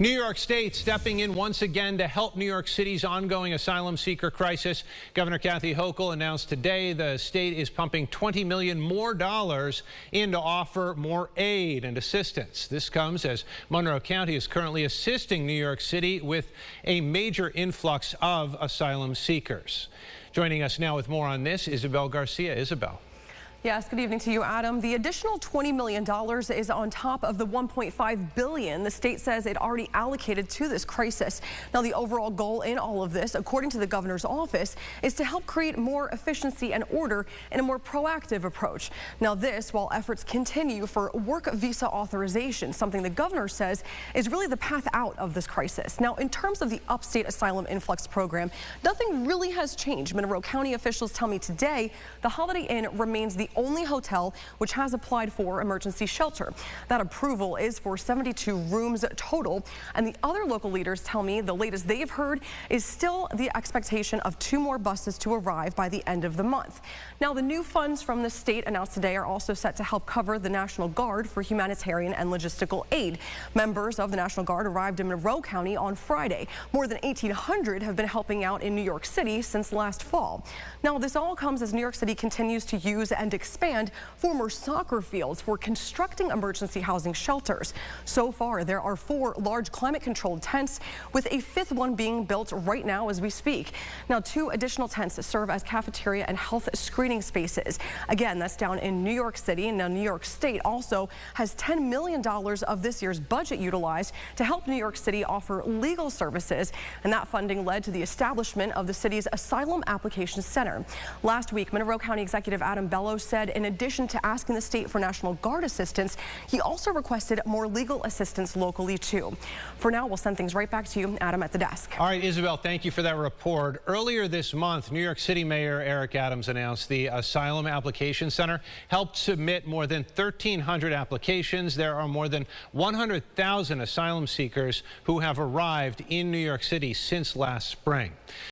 New York State stepping in once again to help New York City's ongoing asylum seeker crisis. Governor Kathy Hochul announced today the state is pumping $20 million more in to offer more aid and assistance. This comes as Monroe County is currently assisting New York City with a major influx of asylum seekers. Joining us now with more on this, Isabel Garcia. Isabel. Yes, good evening to you, Adam. The additional $20 million is on top of the $1.5 billion the state says it already allocated to this crisis. Now, the overall goal in all of this, according to the governor's office, is to help create more efficiency and order in a more proactive approach. Now, this while efforts continue for work visa authorization, something the governor says is really the path out of this crisis. Now, in terms of the upstate asylum influx program, nothing really has changed. Monroe County officials tell me today the Holiday Inn remains the only hotel which has applied for emergency shelter. That approval is for 72 rooms total, and the other local leaders tell me the latest they've heard is still the expectation of 2 more buses to arrive by the end of the month. Now, the new funds from the state announced today are also set to help cover the National Guard for humanitarian and logistical aid. Members of the National Guard arrived in Monroe County on Friday. More than 1,800 have been helping out in New York City since last fall. Now, this all comes as New York City continues to use and expand former soccer fields for constructing emergency housing shelters. So far, there are 4 large climate-controlled tents, with a 5th one being built right now as we speak. Now, 2 additional tents serve as cafeteria and health screening spaces. Again, that's down in New York City. Now, New York State also has $10 million of this year's budget utilized to help New York City offer legal services, and that funding led to the establishment of the city's Asylum Application Center. Last week, Monroe County Executive Adam Bello said in addition to asking the state for National Guard assistance, he also requested more legal assistance locally too. For now, we'll send things right back to you, Adam, at the desk. All right, Isabel, thank you for that report. Earlier this month, New York City Mayor Eric Adams announced the Asylum Application Center helped submit more than 1,300 applications. There are more than 100,000 asylum seekers who have arrived in New York City since last spring.